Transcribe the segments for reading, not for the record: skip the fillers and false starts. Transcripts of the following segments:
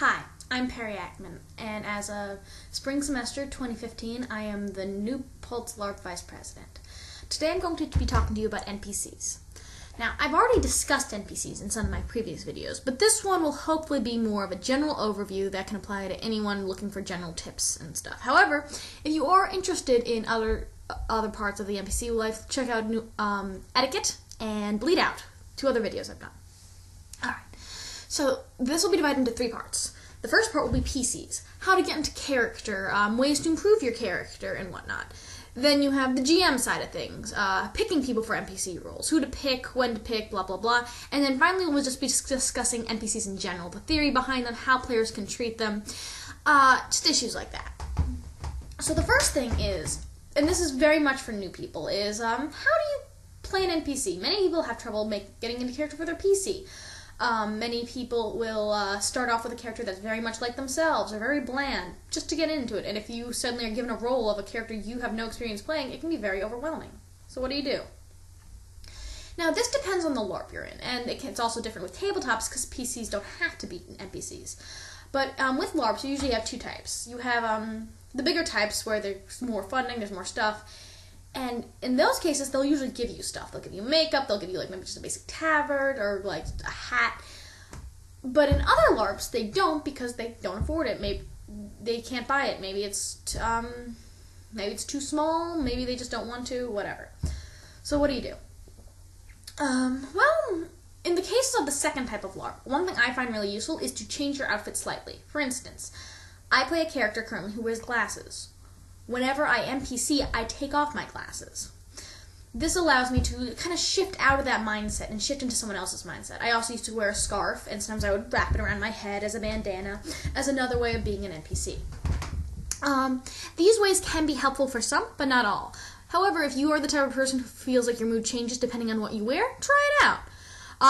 Hi, I'm Peri, and as of spring semester 2015, I am the new Pulse LARP Vice President. Today I'm going to be talking to you about NPCs. Now, I've already discussed NPCs in some of my previous videos, but this one will hopefully be more of a general overview that can apply to anyone looking for general tips and stuff. However, if you are interested in other parts of the NPC life, check out Etiquette and Bleed Out, two other videos I've done. Alright, so this will be divided into three parts. The first part will be PCs, how to get into character, ways to improve your character, and whatnot. Then you have the GM side of things, picking people for NPC roles, who to pick, when to pick, blah blah blah. And then finally we'll just be discussing NPCs in general, the theory behind them, how players can treat them, just issues like that. So the first thing is, and this is very much for new people, is how do you play an NPC? Many people have trouble getting into character for their PC. Many people will start off with a character that's very much like themselves, or very bland, just to get into it. And if you suddenly are given a role of a character you have no experience playing, it can be very overwhelming. So what do you do? Now, this depends on the LARP you're in, and it's also different with tabletops because PCs don't have to be NPCs. But with LARPs, you usually have two types. You have the bigger types where there's more funding, there's more stuff. And in those cases, they'll usually give you stuff. They'll give you makeup, they'll give you like maybe just a basic tabard or like a hat. But in other LARPs, they don't because they don't afford it. Maybe they can't buy it. Maybe it's too small. Maybe they just don't want to. Whatever. So what do you do? Well, in the cases of the second type of LARP, one thing I find really useful is to change your outfit slightly. For instance, I play a character currently who wears glasses. Whenever I NPC, I take off my glasses. This allows me to kind of shift out of that mindset and shift into someone else's mindset. I also used to wear a scarf, and sometimes I would wrap it around my head as a bandana, as another way of being an NPC. These ways can be helpful for some, but not all. However, if you are the type of person who feels like your mood changes depending on what you wear, try it out.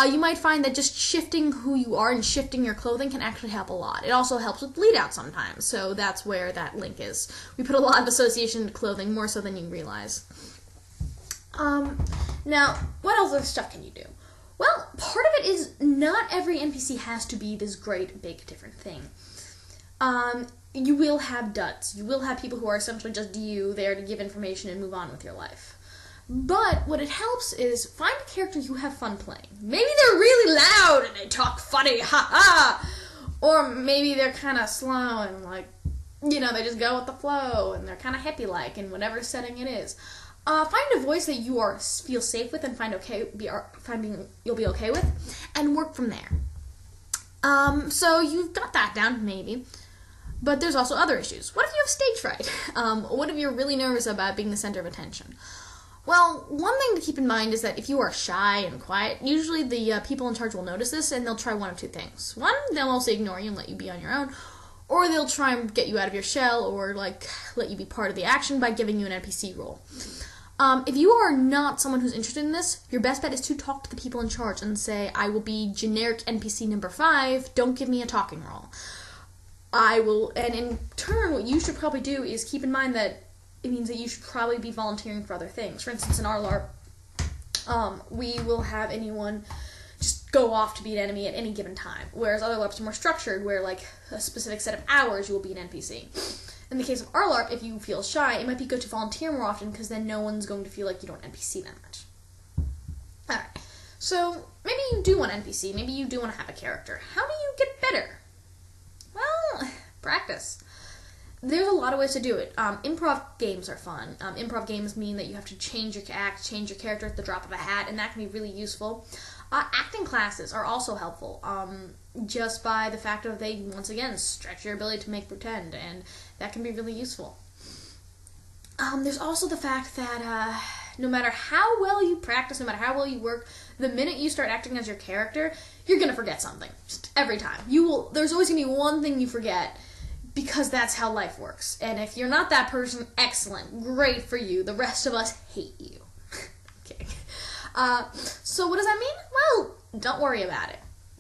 You might find that just shifting who you are and shifting your clothing can actually help a lot. It also helps with bleed out sometimes, so that's where that link is. We put a lot of association to clothing, more so than you realize. Now, what other stuff can you do? Well, part of it is not every NPC has to be this great, big, different thing. You will have duds. You will have people who are essentially just you, there to give information and move on with your life. But what it helps is find a character you have fun playing. Maybe they're really loud and they talk funny, ha-ha! Or maybe they're kind of slow and like, they just go with the flow and they're kind of hippie-like in whatever setting it is. Find a voice that you feel safe with and you'll be okay with, and work from there. So you've got that down, maybe. But there's also other issues. What if you have stage fright? What if you're really nervous about being the center of attention? Well, one thing to keep in mind is that if you are shy and quiet, usually the people in charge will notice this and they'll try one of two things. One, they'll mostly ignore you and let you be on your own, or they'll try and get you out of your shell or let you be part of the action by giving you an NPC role. If you are not someone who's interested in this, your best bet is to talk to the people in charge and say, I will be generic NPC number 5, don't give me a talking role. And in turn, what you should probably do is keep in mind that it means that you should probably be volunteering for other things. For instance, in our LARP, we will have anyone just go off to be an enemy at any given time, whereas other LARPs are more structured, where like a specific set of hours you will be an NPC. In the case of our LARP, if you feel shy, it might be good to volunteer more often, because then no one's going to feel like you don't NPC that much. Alright, so maybe you do want NPC, maybe you do want to have a character. How do you get better? Well, practice. There's a lot of ways to do it. Improv games are fun. Improv games mean that you have to change your act, change your character at the drop of a hat, and that can be really useful. Acting classes are also helpful, just by the fact of they, once again, stretch your ability to make pretend, and that can be really useful. There's also the fact that no matter how well you practice, no matter how well you work, the minute you start acting as your character, you're going to forget something. Just every time. There's always going to be one thing you forget, because that's how life works. And if you're not that person, excellent, great for you. The rest of us hate you. Okay. So what does that mean? Well, don't worry about it.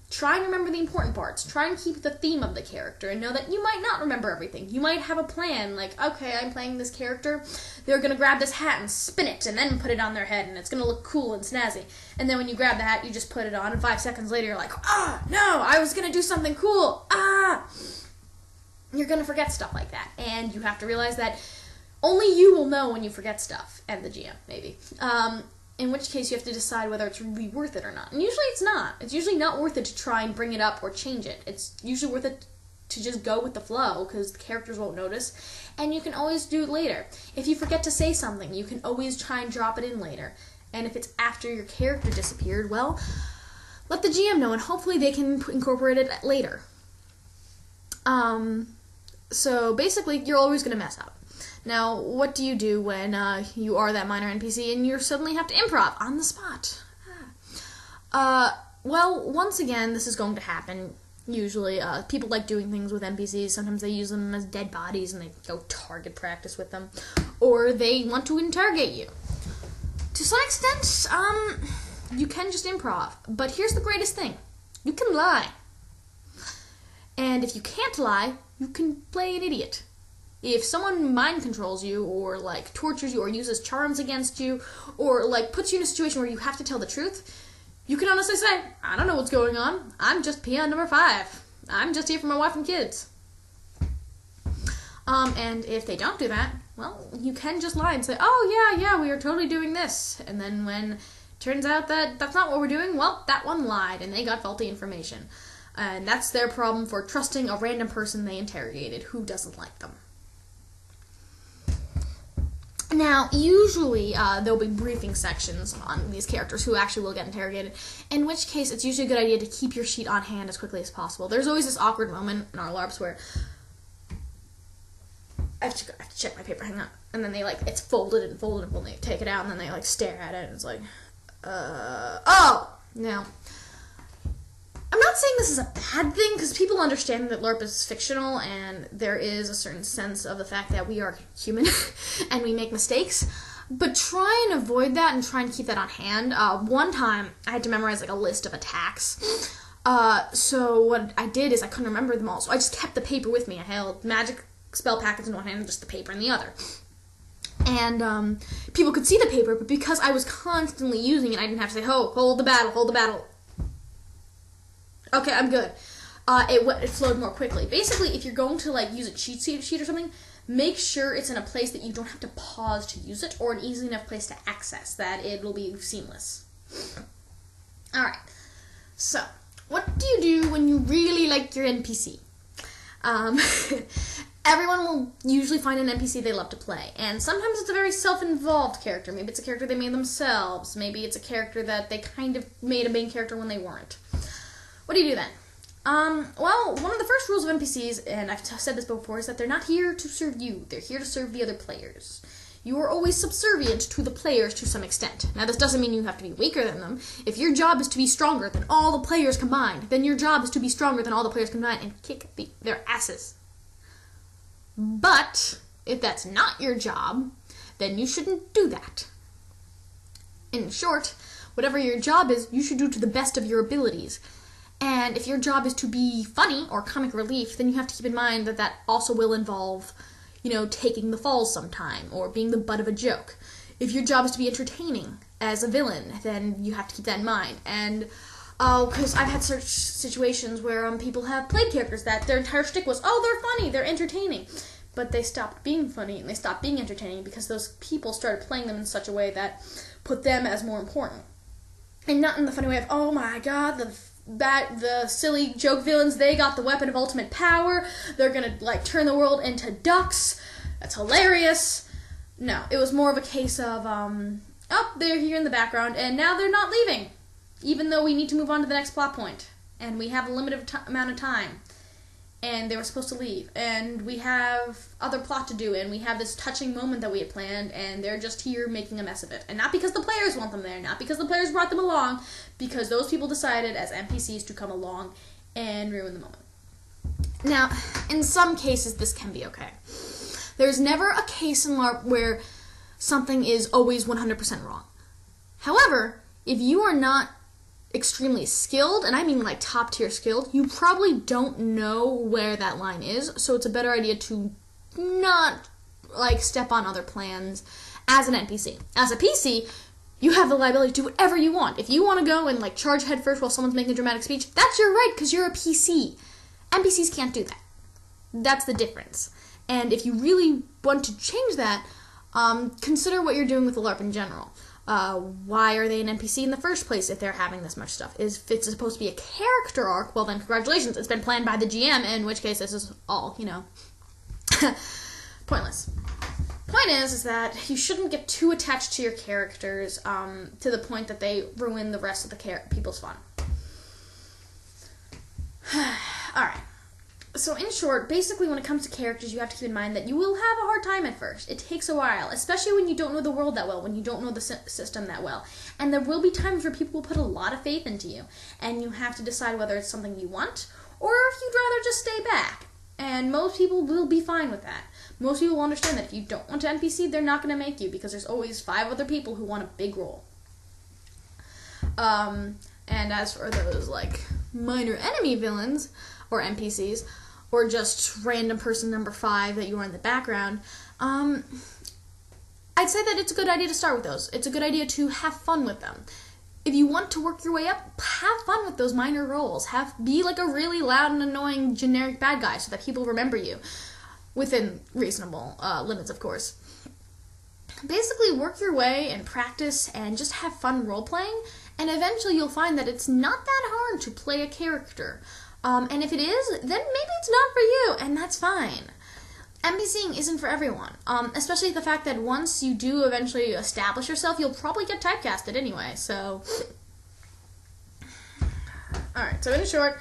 Try and remember the important parts. Try and keep the theme of the character and know that you might not remember everything. You might have a plan, like, okay, I'm playing this character, they're going to grab this hat and spin it and then put it on their head and it's going to look cool and snazzy. And then when you grab the hat, you just put it on and 5 seconds later you're like, no, I was going to do something cool. you're going to forget stuff like that. And you have to realize that only you will know when you forget stuff, and the GM, maybe. In which case you have to decide whether it's really worth it or not. And usually it's not. It's usually not worth it to try and bring it up or change it. It's usually worth it to just go with the flow, because the characters won't notice, and you can always do it later. If you forget to say something, you can always try and drop it in later. And if it's after your character disappeared, well, let the GM know, and hopefully they can incorporate it later. So basically, you're always going to mess up. Now, what do you do when you are that minor NPC and you suddenly have to improv on the spot? Well, once again, this is going to happen. Usually, people like doing things with NPCs. Sometimes they use them as dead bodies and they go target practice with them. Or they want to interrogate you. To some extent, you can just improv. But here's the greatest thing. You can lie. And if you can't lie, you can play an idiot. If someone mind controls you, or, like, tortures you, or uses charms against you, or, like, puts you in a situation where you have to tell the truth, you can honestly say, I don't know what's going on. I'm just peon number 5. I'm just here for my wife and kids. And if they don't do that, well, you can just lie and say, oh, yeah, we are totally doing this. And then when it turns out that that's not what we're doing, well, that one lied, and they got faulty information. And that's their problem for trusting a random person they interrogated who doesn't like them. Now, usually, there'll be briefing sections on these characters who actually will get interrogated, in which case it's usually a good idea to keep your sheet on hand as quickly as possible. There's always this awkward moment in our LARPs where I have to check my paper, hang on, and then they, like, it's folded and they take it out, and then they, like, stare at it, and it's like, oh! Now, I'm not saying this is a bad thing, because people understand that LARP is fictional, and there is a certain sense of the fact that we are human, and we make mistakes, but try and avoid that, and try and keep that on hand. One time, I had to memorize, like, a list of attacks, so what I did is I couldn't remember them all, so I just kept the paper with me. I held magic spell packets in one hand and just the paper in the other. And, people could see the paper, but because I was constantly using it, I didn't have to say, hold the battle. Okay, I'm good. It flowed more quickly. Basically, if you're going to, like, use a cheat sheet or something, make sure it's in a place that you don't have to pause to use it, or an easy enough place to access that it will be seamless. Alright, so, what do you do when you really like your NPC? Everyone will usually find an NPC they love to play, and sometimes it's a very self-involved character. Maybe it's a character they made themselves. Maybe it's a character that they kind of made a main character when they weren't. What do you do then? Well, one of the first rules of NPCs, and I've said this before, is that they're not here to serve you. They're here to serve the other players. You are always subservient to the players to some extent. Now, this doesn't mean you have to be weaker than them. If your job is to be stronger than all the players combined, then your job is to be stronger than all the players combined and kick their asses. But, if that's not your job, then you shouldn't do that. In short, whatever your job is, you should do to the best of your abilities. And if your job is to be funny or comic relief, then you have to keep in mind that that also will involve, taking the falls sometime or being the butt of a joke. If your job is to be entertaining as a villain, then you have to keep that in mind. And, because I've had such situations where people have played characters that their entire shtick was, they're funny, they're entertaining. But they stopped being funny and they stopped being entertaining because those people started playing them in such a way that put them as more important. And not in the funny way of, oh my god, the silly joke villains, they got the weapon of ultimate power, they're gonna, turn the world into ducks, that's hilarious. No, it was more of a case of, they're here in the background, and now they're not leaving, even though we need to move on to the next plot point, and we have a limited amount of time, and they were supposed to leave, and we have other plot to do, and we have this touching moment that we had planned, and they're just here making a mess of it. And not because the players want them there, not because the players brought them along, because those people decided as NPCs to come along and ruin the moment. Now, in some cases, this can be okay. There's never a case in LARP where something is always 100% wrong. However, if you are not extremely skilled, and I mean top tier skilled, you probably don't know where that line is, so it's a better idea to not step on other plans as an NPC. As a PC, you have the liability to do whatever you want. If you want to go and charge head first while someone's making a dramatic speech, that's your right because you're a PC. NPCs can't do that. That's the difference. And if you really want to change that, consider what you're doing with the LARP in general. Why are they an NPC in the first place if they're having this much stuff? If it's supposed to be a character arc, well then congratulations, it's been planned by the GM, in which case this is all, pointless. Point is that you shouldn't get too attached to your characters to the point that they ruin the rest of the people's fun. Alright. So in short, basically when it comes to characters, you have to keep in mind that you will have a hard time at first. It takes a while, especially when you don't know the world that well, when you don't know the system that well. And there will be times where people will put a lot of faith into you, and you have to decide whether it's something you want, or if you'd rather just stay back. And most people will be fine with that. Most people will understand that if you don't want to NPC, they're not going to make you, because there's always 5 other people who want a big role. And as for those, minor enemy villains, or NPCs, or just random person number 5 that you are in the background, I'd say that it's a good idea to start with those. It's a good idea to have fun with them. If you want to work your way up, have fun with those minor roles. Be like a really loud and annoying generic bad guy so that people remember you. Within reasonable limits, of course. Basically, work your way and practice and just have fun role-playing, and eventually you'll find that it's not that hard to play a character. And if it is, then maybe it's not for you, and that's fine. NPCing isn't for everyone, especially the fact that once you do eventually establish yourself, you'll probably get typecasted anyway, so... Alright, so in short,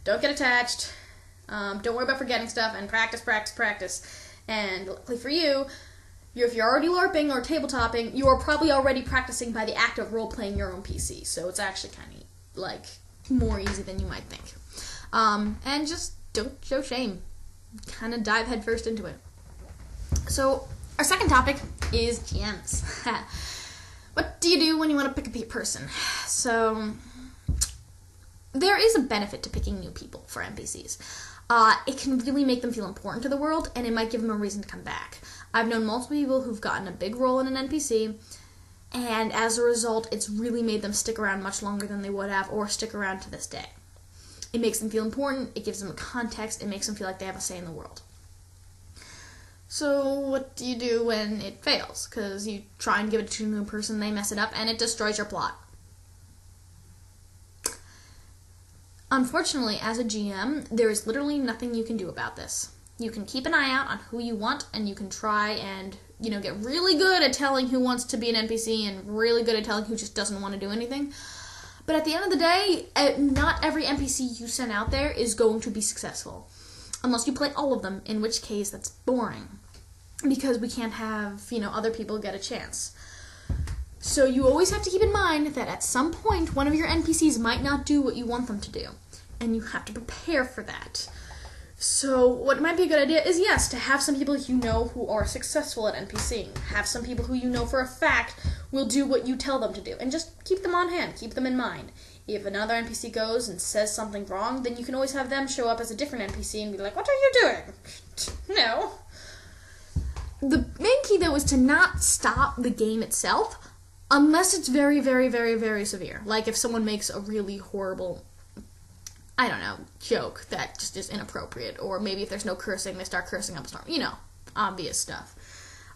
don't get attached, don't worry about forgetting stuff, and practice. And luckily for you, if you're already LARPing or tabletopping, you are probably already practicing by the act of role-playing your own PC, so it's actually kind of, more easy than you might think. And just don't show shame. Kind of dive headfirst into it. So, our second topic is GMs. What do you do when you want to pick a person? So, there is a benefit to picking new people for NPCs. It can really make them feel important to the world, and it might give them a reason to come back. I've known multiple people who've gotten a big role in an NPC, and as a result, it's really made them stick around much longer than they would have, or stick around to this day. It makes them feel important, it gives them a context, it makes them feel like they have a say in the world. So what do you do when it fails? Because you try and give it to a new person, they mess it up, and it destroys your plot. Unfortunately, as a GM, there is literally nothing you can do about this. You can keep an eye out on who you want, and you can try and, get really good at telling who wants to be an NPC and really good at telling who just doesn't want to do anything. But at the end of the day, not every NPC you send out there is going to be successful. Unless you play all of them, in which case that's boring. Because we can't have, other people get a chance. So you always have to keep in mind that at some point, one of your NPCs might not do what you want them to do. And you have to prepare for that. So what might be a good idea is, yes, to have some people you know who are successful at NPCing. Have some people who you know for a fact will do what you tell them to do. And just keep them on hand. Keep them in mind. If another NPC goes and says something wrong, then you can always have them show up as a different NPC and be like, what are you doing? No. The main key, though, is to not stop the game itself unless it's very, very, very, very severe. Like if someone makes a really horrible, joke that just is inappropriate. Or maybe if there's no cursing, they start cursing up a storm. Obvious stuff.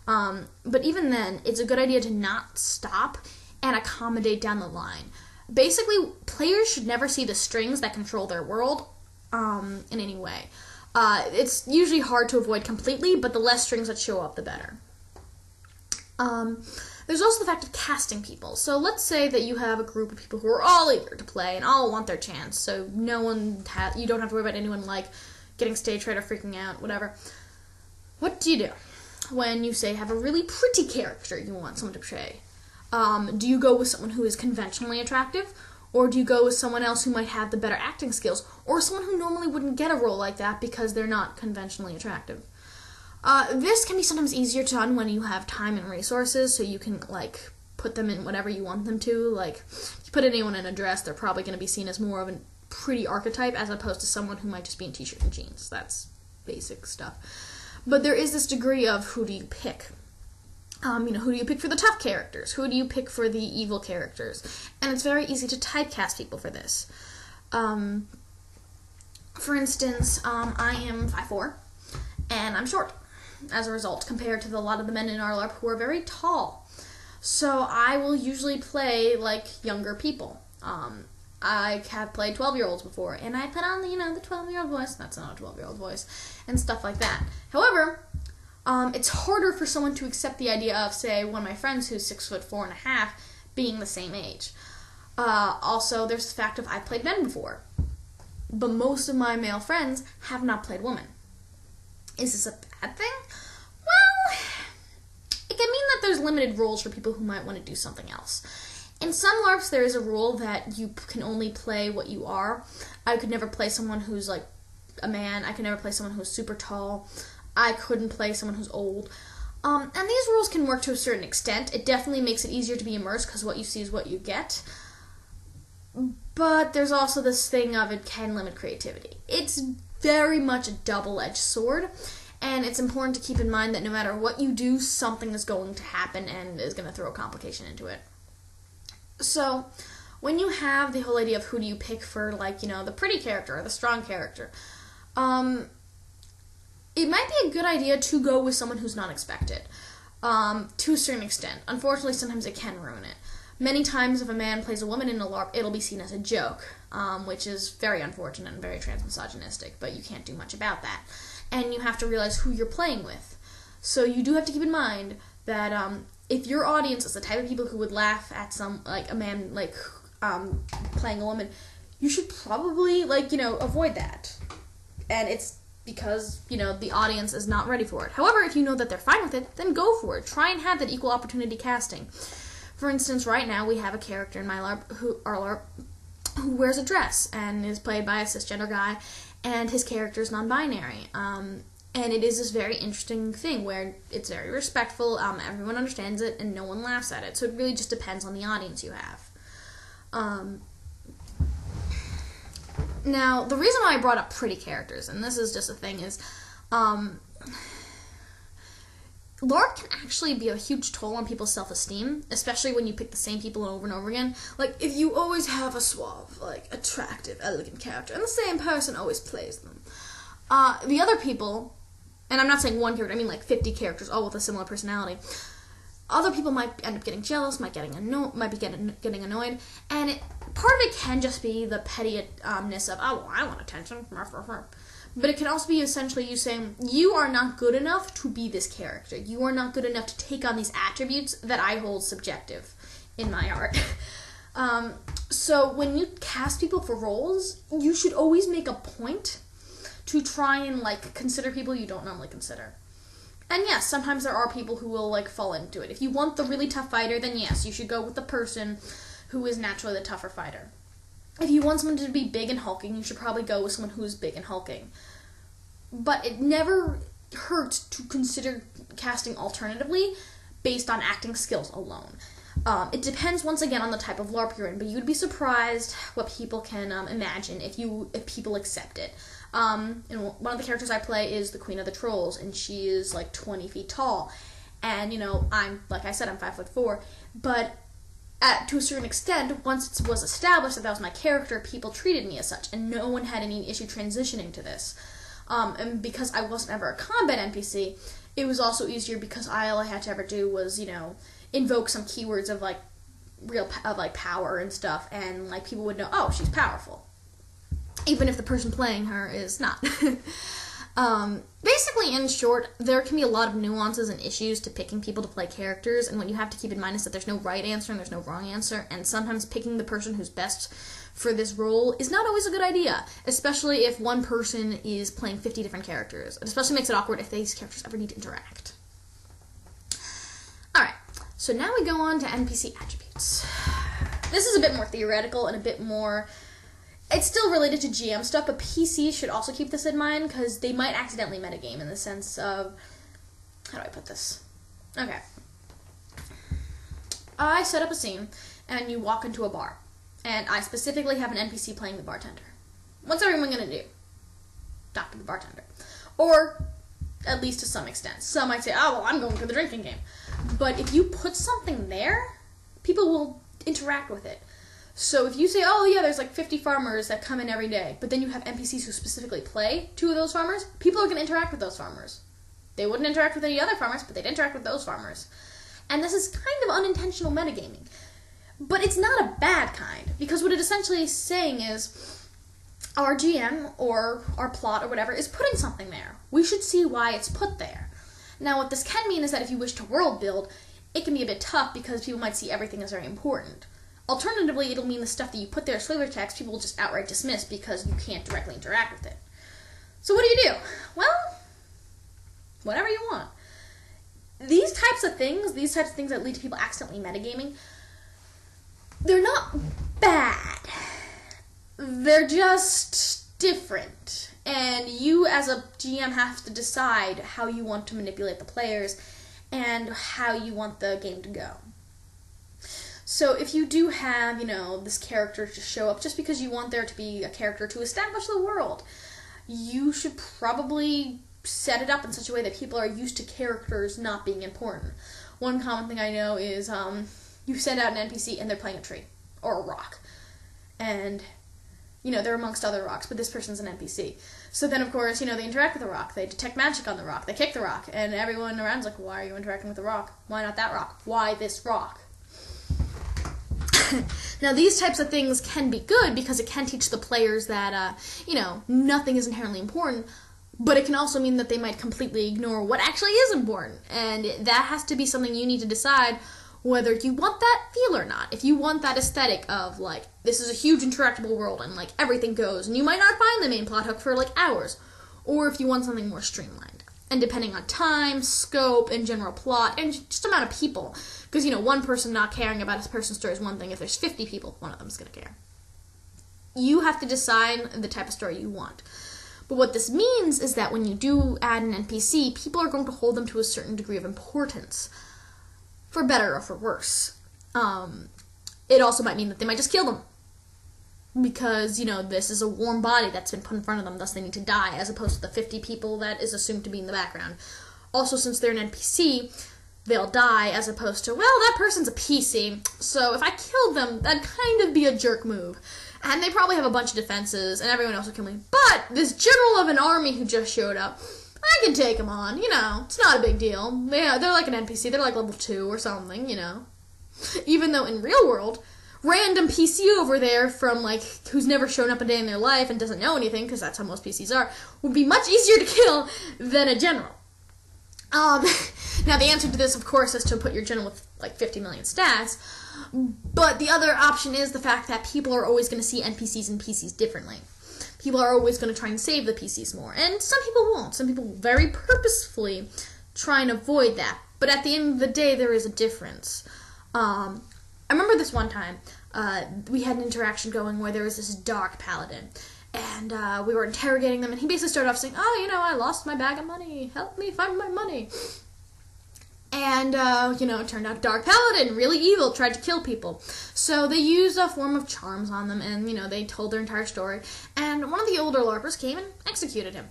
But even then, it's a good idea to not stop and accommodate down the line. Basically, players should never see the strings that control their world in any way. It's usually hard to avoid completely, but the less strings that show up, the better. There's also the fact of casting people. So let's say that you have a group of people who are all eager to play and all want their chance. So you don't have to worry about anyone getting stage fright or freaking out, whatever. What do you do when you say have a really pretty character you want someone to portray? Do you go with someone who is conventionally attractive? Or do you go with someone else who might have the better acting skills? Or someone who normally wouldn't get a role like that because they're not conventionally attractive? This can be sometimes easier done when you have time and resources, so you can, put them in whatever you want them to. If you put anyone in a dress, they're probably going to be seen as more of a pretty archetype as opposed to someone who might just be in t-shirt and jeans. That's basic stuff. But there is this degree of who do you pick? Who do you pick for the tough characters? Who do you pick for the evil characters? And it's very easy to typecast people for this. For For instance, I am 5'4", and I'm short, as a result, compared to a lot of the men in our LARP who are very tall. So I will usually play, like, younger people. I have played 12-year-olds before, and I put on, the 12-year-old voice. That's not a 12-year-old voice, and stuff like that. However, it's harder for someone to accept the idea of, say, one of my friends who's 6'4.5" being the same age. Also, there's the fact of I've played men before, but most of my male friends have not played women. Is this a bad thing? Well, it can mean that there's limited roles for people who might want to do something else. In some LARPs, there is a rule that you can only play what you are. I could never play someone who's, like, a man. I could never play someone who's super tall. I couldn't play someone who's old. And these rules can work to a certain extent. It definitely makes it easier to be immersed because what you see is what you get. But there's also this thing of it can limit creativity. It's very much a double-edged sword, and it's important to keep in mind that no matter what you do, something is going to happen and is going to throw a complication into it. So, when you have the whole idea of who do you pick for, like, the pretty character or the strong character, it might be a good idea to go with someone who's not expected, to a certain extent. Unfortunately, sometimes it can ruin it. Many times, if a man plays a woman in a LARP, it'll be seen as a joke, which is very unfortunate and very transmisogynistic, but you can't do much about that. And you have to realize who you're playing with. So you do have to keep in mind that if your audience is the type of people who would laugh at a man, playing a woman, you should probably, avoid that. And it's because, the audience is not ready for it. However, if you know that they're fine with it, then go for it. Try and have that equal opportunity casting. For instance, right now we have a character in my LARP, who wears a dress and is played by a cisgender guy, and his character is non-binary. And it is this very interesting thing where it's very respectful, everyone understands it, and no one laughs at it. So it really just depends on the audience you have. Now, the reason why I brought up pretty characters, and this is just a thing, is LARP can actually be a huge toll on people's self-esteem, especially when you pick the same people over and over again. Like, if you always have a suave, attractive, elegant character, and the same person always plays them, the other people, and I'm not saying one character, I mean 50 characters, all with a similar personality, other people might end up getting jealous, might be getting annoyed, and part of it can just be the pettiness of, oh, well, I want attention, but it can also be essentially you saying, you are not good enough to be this character. You are not good enough to take on these attributes that I hold subjective in my art. So when you cast people for roles, you should always make a point to try and, consider people you don't normally consider. And yes, sometimes there are people who will, fall into it. If you want the really tough fighter, then yes, you should go with the person who is naturally the tougher fighter. If you want someone to be big and hulking, you should probably go with someone who is big and hulking. But it never hurts to consider casting alternatively based on acting skills alone. It depends, once again, on the type of LARP you're in, but you'd be surprised what people can imagine if people accept it. And one of the characters I play is the Queen of the Trolls, and she is 20 feet tall. And, I'm, like I said, I'm 5'4", but to a certain extent, once it was established that was my character, people treated me as such, and no one had any issue transitioning to this. And because I wasn't ever a combat NPC, it was also easier because all I had to ever do was, invoke some keywords of, power and stuff, and, people would know, oh, she's powerful. Even if the person playing her is not. Basically, in short, there can be a lot of nuances and issues to picking people to play characters, and what you have to keep in mind is that there's no right answer and there's no wrong answer, and sometimes picking the person who's best for this role is not always a good idea, especially if one person is playing 50 different characters. It especially makes it awkward if these characters ever need to interact. Alright, so now we go on to NPC attributes. This is a bit more theoretical and a bit more... It's still related to GM stuff, but PCs should also keep this in mind, because they might accidentally metagame in the sense of... How do I put this? Okay. I set up a scene, and you walk into a bar, and I specifically have an NPC playing the bartender. What's everyone going to do? Talk to the bartender. Or, at least to some extent. Some might say, oh, well, I'm going for the drinking game. But if you put something there, people will interact with it. So if you say, oh yeah, there's like 50 farmers that come in every day, but then you have NPCs who specifically play 2 of those farmers, people are going to interact with those farmers. They wouldn't interact with any other farmers, but they'd interact with those farmers. And this is kind of unintentional metagaming. But it's not a bad kind, because what it essentially is saying is our GM or our plot or whatever is putting something there. We should see why it's put there. Now what this can mean is that if you wish to world build, it can be a bit tough because people might see everything as very important. Alternatively, it'll mean the stuff that you put there as flavor text, people will just outright dismiss because you can't directly interact with it. So what do? Well, whatever you want. These types of things that lead to people accidentally metagaming, they're not bad. They're just different. And you as a GM have to decide how you want to manipulate the players and how you want the game to go. So if you do have, this character to show up just because you want there to be a character to establish the world, you should probably set it up in such a way that people are used to characters not being important. One common thing I know is you send out an NPC and they're playing a tree or a rock. And, they're amongst other rocks, but this person's an NPC. So then, of course, they interact with the rock. They detect magic on the rock. They kick the rock. And everyone around's like, why are you interacting with the rock? Why not that rock? Why this rock? Now, these types of things can be good because it can teach the players that, nothing is inherently important, but it can also mean that they might completely ignore what actually is important. And that has to be something you need to decide whether you want that feel or not. If you want that aesthetic of, this is a huge interactable world and, everything goes, and you might not find the main plot hook for, hours. Or if you want something more streamlined. And depending on time, scope, and general plot, and just amount of people. Because, one person not caring about a person's story is one thing. If there's 50 people, one of them's going to care. You have to decide the type of story you want. But what this means is that when you do add an NPC, people are going to hold them to a certain degree of importance. For better or for worse. It also might mean that they might just kill them. Because, this is a warm body that's been put in front of them, thus they need to die, as opposed to the 50 people that is assumed to be in the background. Also, since they're an NPC, they'll die, as opposed to, well, that person's a PC, so if I killed them, that'd kind of be a jerk move. And they probably have a bunch of defenses, and everyone else will kill me. But this general of an army who just showed up, I can take him on, it's not a big deal. They're like an NPC, they're like level 2 or something, Even though in real world, random PC over there from, who's never shown up a day in their life and doesn't know anything, because that's how most PCs are, would be much easier to kill than a general. Now the answer to this, of course, is to put your general with, 50 million stats, but the other option is the fact that people are always going to see NPCs and PCs differently. People are always going to try and save the PCs more, and some people won't. Some people very purposefully try and avoid that, but at the end of the day, there is a difference. I remember this one time, we had an interaction going where there was this dark paladin, and we were interrogating them, and he basically started off saying, I lost my bag of money, help me find my money. And, it turned out Dark Paladin, really evil, tried to kill people. So they used a form of charms on them, and, they told their entire story. And one of the older LARPers came and executed him,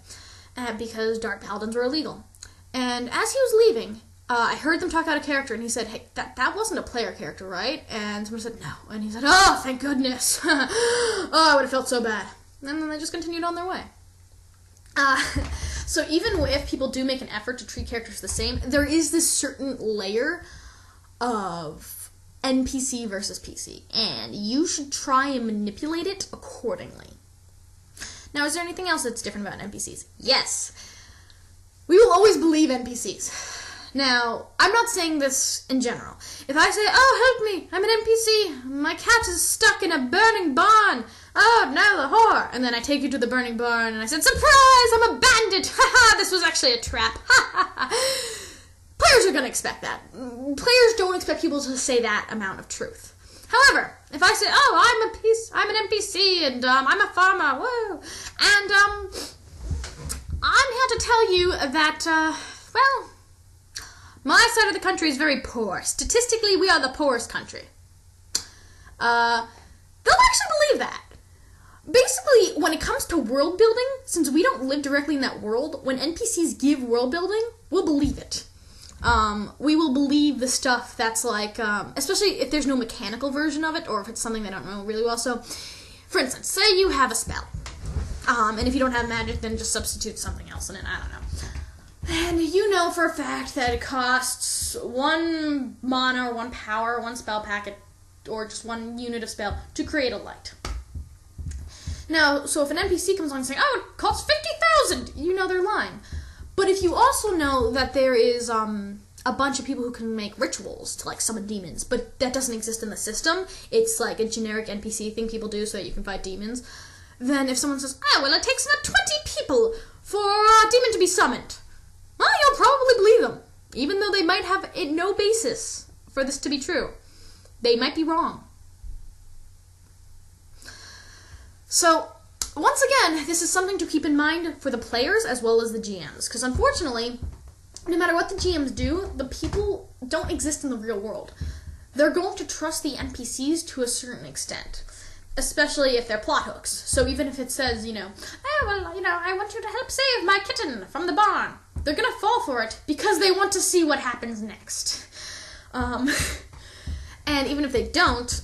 because Dark Paladins were illegal. And as he was leaving, I heard them talk out of character, and he said, hey, that wasn't a player character, right? And someone said, no. And he said, oh, thank goodness. Oh, I would have felt so bad. And then they just continued on their way. So even if people do make an effort to treat characters the same, there is this certain layer of NPC versus PC, and you should try and manipulate it accordingly. Now, is there anything else that's different about NPCs? Yes. We will always believe NPCs. Now, I'm not saying this in general. If I say, oh, help me, I'm an NPC, my cat is stuck in a burning barn, oh, no, the whore, and then I take you to the burning barn, and I said, surprise, I'm a bandit, haha, this was actually a trap, haha. Players are going to expect that. Players don't expect people to say that amount of truth. However, if I say, oh, I'm an NPC, and I'm a farmer, woo, and I'm here to tell you that, well, my side of the country is very poor. Statistically, we are the poorest country. They'll actually believe that. Basically, when it comes to world building, since we don't live directly in that world, when NPCs give world building, we'll believe it. We will believe the stuff that's like, especially if there's no mechanical version of it, or if it's something they don't know really well. So, for instance, say you have a spell, and if you don't have magic, then just substitute something else in it, I don't know. And you know for a fact that it costs 1 mana, or 1 power, or 1 spell packet, or just 1 unit of spell to create a light. Now, so if an NPC comes along saying, oh, it costs 50,000, you know they're lying. But if you also know that there is a bunch of people who can make rituals to like summon demons, but that doesn't exist in the system, it's like a generic NPC thing people do so that you can fight demons, then if someone says, oh, well, it takes about 20 people for a demon to be summoned, well, you'll probably believe them, even though they might have no basis for this to be true. They might be wrong. So, once again, this is something to keep in mind for the players as well as the GMs, because unfortunately, no matter what the GMs do, the people don't exist in the real world. They're going to trust the NPCs to a certain extent, especially if they're plot hooks. So even if it says, oh, well, I want you to help save my kitten from the barn, they're going to fall for it because they want to see what happens next. And even if they don't,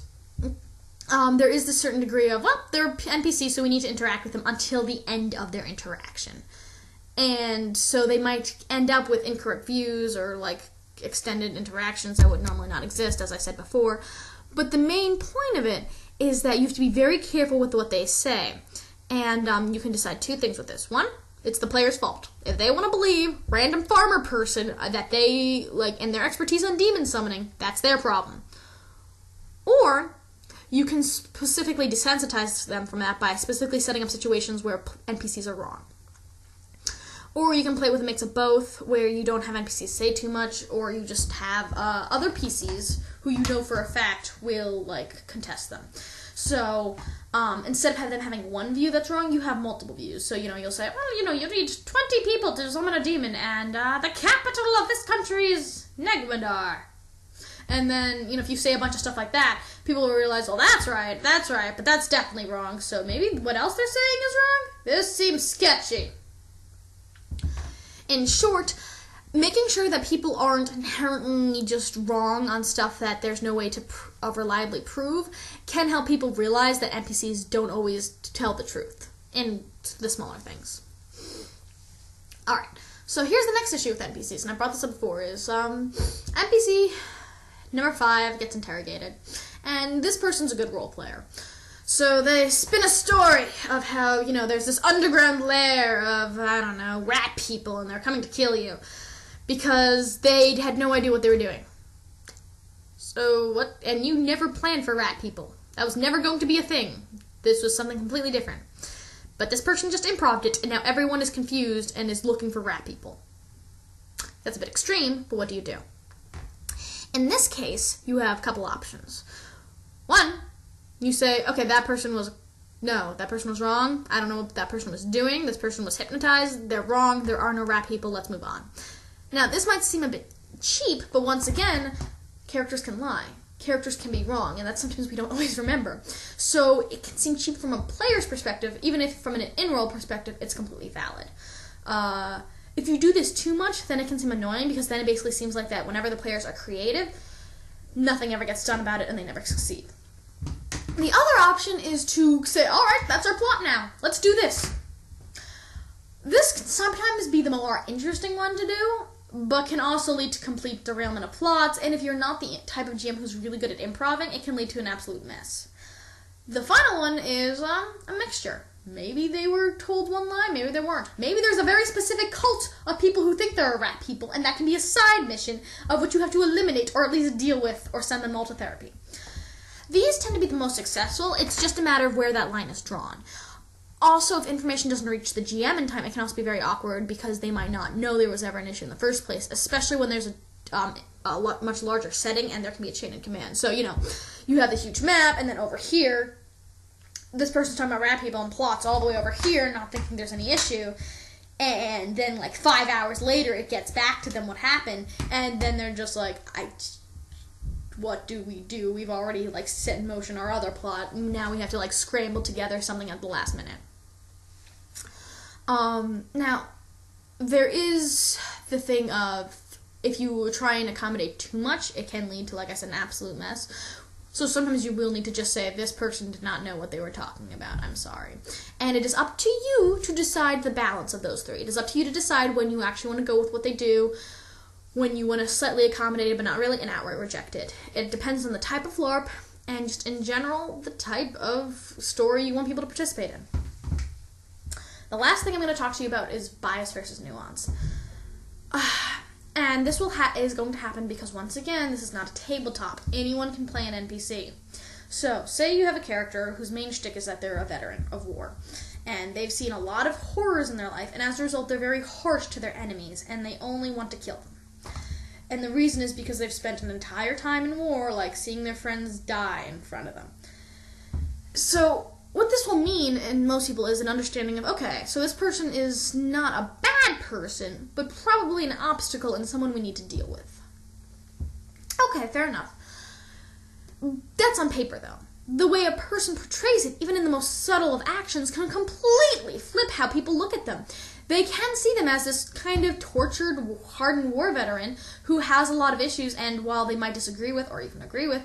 there is this certain degree of, well, they're NPCs, so we need to interact with them until the end of their interaction. And so they might end up with incorrect views or, like, extended interactions that would normally not exist, as I said before. But the main point of it is that you have to be very careful with what they say. And you can decide 2 things with this. 1, it's the player's fault. If they want to believe random farmer person that they, like, and their expertise on demon summoning, that's their problem. Or you can specifically desensitize them from that by specifically setting up situations where NPCs are wrong. Or you can play with a mix of both, where you don't have NPCs say too much, or you just have other PCs who you know for a fact will, like, contest them. So, instead of them having one view that's wrong, you have multiple views. So, you'll say, well, you need 20 people to summon a demon, and the capital of this country is Negmadar. And then, if you say a bunch of stuff like that, people will realize, well, that's right, but that's definitely wrong. So maybe what else they're saying is wrong? This seems sketchy. In short, making sure that people aren't inherently just wrong on stuff that there's no way to reliably prove can help people realize that NPCs don't always tell the truth in the smaller things. Alright, so here's the next issue with NPCs, and I brought this up before, is NPC number 5 gets interrogated, and this person's a good role player. So they spin a story of how, there's this underground lair of, rat people, and they're coming to kill you because they had no idea what they were doing. So what? And you never planned for rat people. That was never going to be a thing. This was something completely different. But this person just improv'd it, and now everyone is confused and is looking for rat people. That's a bit extreme, but what do you do? In this case, you have a couple options. 1, you say, okay, that person was wrong. I don't know what that person was doing. This person was hypnotized. They're wrong. There are no rat people. Let's move on. Now, this might seem a bit cheap, but once again, characters can lie. Characters can be wrong, and that's sometimes we don't always remember. So it can seem cheap from a player's perspective, even if from an in-roll perspective, it's completely valid. If you do this too much, then it can seem annoying, because then it basically seems like that whenever the players are creative, nothing ever gets done about it, and they never succeed. The other option is to say, alright, that's our plot now. Let's do this. This can sometimes be the more interesting one to do, but can also lead to complete derailment of plots, and if you're not the type of GM who's really good at improving, it can lead to an absolute mess. The final one is a mixture. Maybe they were told one lie, maybe they weren't. Maybe there's a very specific cult of people who think they're rat people, and that can be a side mission of which you have to eliminate, or at least deal with, or send them all to therapy. These tend to be the most successful. It's just a matter of where that line is drawn. Also, if information doesn't reach the GM in time, it can also be very awkward because they might not know there was ever an issue in the first place, especially when there's a much larger setting and there can be a chain of command. So, you have this huge map, and then over here, this person's talking about rat people and plots all the way over here, not thinking there's any issue, and then, 5 hours later, it gets back to them what happened, and then they're just like, what do we do? We've already, set in motion our other plot, and now we have to, scramble together something at the last minute. Now, there is the thing of if you try and accommodate too much, it can lead to, like I said, an absolute mess. So sometimes you will need to just say, this person did not know what they were talking about, I'm sorry. And it is up to you to decide the balance of those three. It is up to you to decide when you actually want to go with what they do, when you want to slightly accommodate it but not really, and outright reject it. It depends on the type of LARP, and just in general, the type of story you want people to participate in. The last thing I'm going to talk to you about is bias versus nuance. And this is going to happen because, once again, this is not a tabletop. Anyone can play an NPC. So, say you have a character whose main shtick is that they're a veteran of war, and they've seen a lot of horrors in their life, and as a result, they're very harsh to their enemies, and they only want to kill them. And the reason is because they've spent an entire time in war, like, seeing their friends die in front of them. So, what this will mean in most people is an understanding of, okay, so this person is not a bad person, but probably an obstacle and someone we need to deal with. Okay, fair enough. That's on paper, though. The way a person portrays it, even in the most subtle of actions, can completely flip how people look at them. They can see them as this kind of tortured, hardened war veteran who has a lot of issues, and while they might disagree with, or even agree with,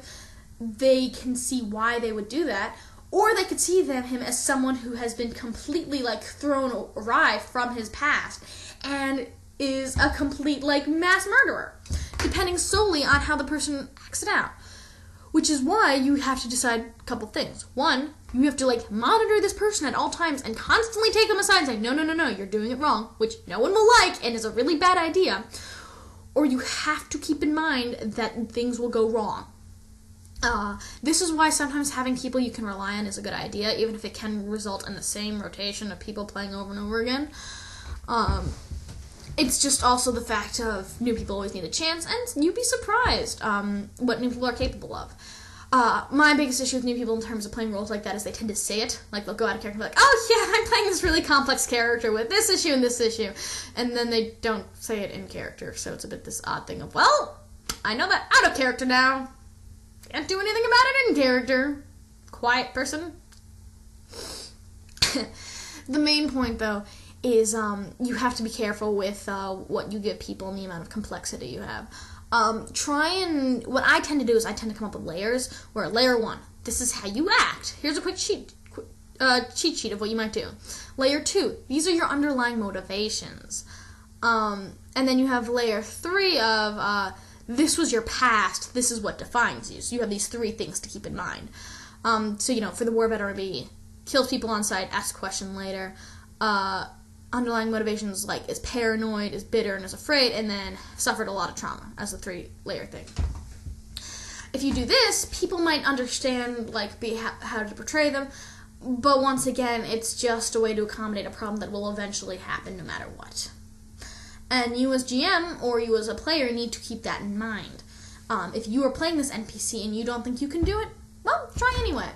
they can see why they would do that. Or they could see him as someone who has been completely, like, thrown awry from his past and is a complete, like, mass murderer, depending solely on how the person acts it out. Which is why you have to decide a couple things. One, you have to, like, monitor this person at all times and constantly take them aside and say, no, you're doing it wrong, which no one will like and is a really bad idea. Or you have to keep in mind that things will go wrong. This is why sometimes having people you can rely on is a good idea, even if it can result in the same rotation of people playing over and over again. It's just also the fact of new people always need a chance, and you'd be surprised what new people are capable of. My biggest issue with new people in terms of playing roles like that is they tend to say it. Like, they'll go out of character and be like, oh yeah, I'm playing this really complex character with this issue and this issue. And then they don't say it in character, so it's a bit this odd thing of, well, I know that out of character now. Can't do anything about it in character. Quiet person. The main point, though, is you have to be careful with what you give people and the amount of complexity you have. What I tend to do is I tend to come up with layers, where layer 1, this is how you act. Here's a quick cheat sheet of what you might do. Layer 2, these are your underlying motivations. And then you have layer 3 of, this was your past, this is what defines you. So you have these 3 things to keep in mind. So, for the war veteran, be kills people on sight, asks a question later. Underlying motivations, like, is paranoid, is bitter, and is afraid, and then suffered a lot of trauma as a 3-layer thing. If you do this, people might understand, like, how to portray them, but once again, it's just a way to accommodate a problem that will eventually happen no matter what. And you as GM, or you as a player, need to keep that in mind. If you are playing this NPC and you don't think you can do it, well, try anyway.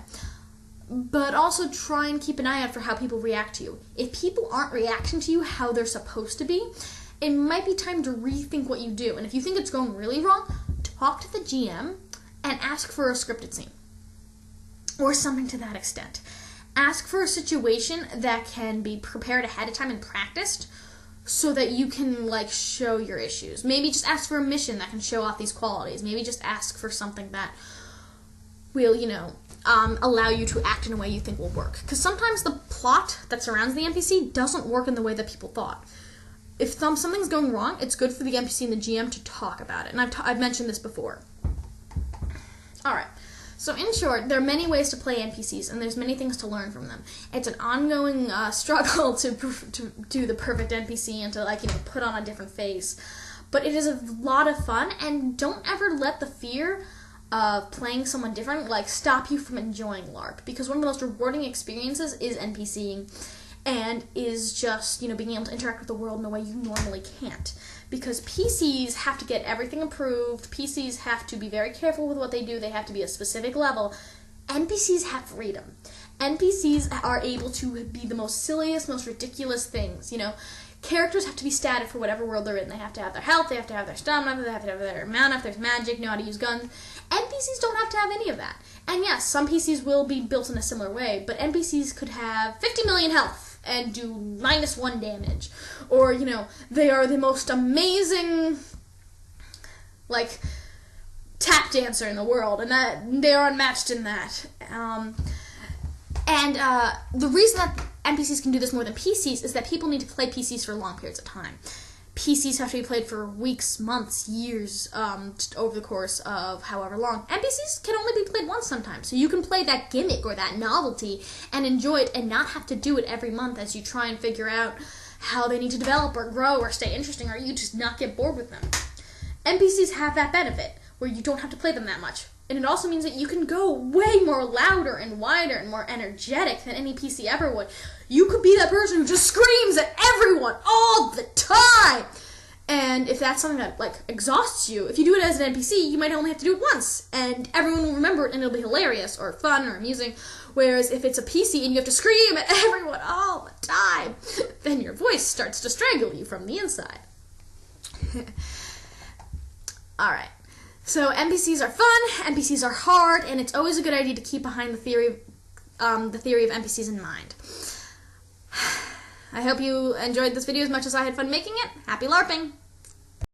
But also try and keep an eye out for how people react to you. If people aren't reacting to you how they're supposed to be, it might be time to rethink what you do. And if you think it's going really wrong, talk to the GM and ask for a scripted scene. Or something to that extent. Ask for a situation that can be prepared ahead of time and practiced, so that you can, like, show your issues. Maybe just ask for a mission that can show off these qualities. Maybe just ask for something that will, allow you to act in a way you think will work. Because sometimes the plot that surrounds the NPC doesn't work in the way that people thought. If something's going wrong, it's good for the NPC and the GM to talk about it. And I've mentioned this before. Alright. So in short, there are many ways to play NPCs, and there's many things to learn from them. It's an ongoing struggle to do the perfect NPC and to, put on a different face. But it is a lot of fun, and don't ever let the fear of playing someone different, stop you from enjoying LARP. Because one of the most rewarding experiences is NPCing, and is just, being able to interact with the world in a way you normally can't. Because PCs have to get everything approved, PCs have to be very careful with what they do, they have to be a specific level. NPCs have freedom. NPCs are able to be the most silliest, most ridiculous things, Characters have to be static for whatever world they're in. They have to have their health, they have to have their stamina, they have to have their mana, if there's magic, know how to use guns. NPCs don't have to have any of that. And yes, some PCs will be built in a similar way, but NPCs could have 50 million health and do -1 damage. Or, they are the most amazing like, tap dancer in the world, and that they are unmatched in that. The reason that NPCs can do this more than PCs is that people need to play PCs for long periods of time. PCs have to be played for weeks, months, years, just over the course of however long. NPCs can only be played once sometimes, so you can play that gimmick or that novelty and enjoy it and not have to do it every month as you try and figure out how they need to develop or grow or stay interesting, or you just not get bored with them. NPCs have that benefit where you don't have to play them that much. And it also means that you can go way more louder and wider and more energetic than any PC ever would. You could be that person who just screams at everyone all the time. And if that's something that, like, exhausts you, if you do it as an NPC, you might only have to do it once. And everyone will remember it and it'll be hilarious or fun or amusing. Whereas if it's a PC and you have to scream at everyone all the time, then your voice starts to strangle you from the inside. Alright. So NPCs are fun, NPCs are hard, and it's always a good idea to keep behind the theory of NPCs in mind. I hope you enjoyed this video as much as I had fun making it. Happy LARPing!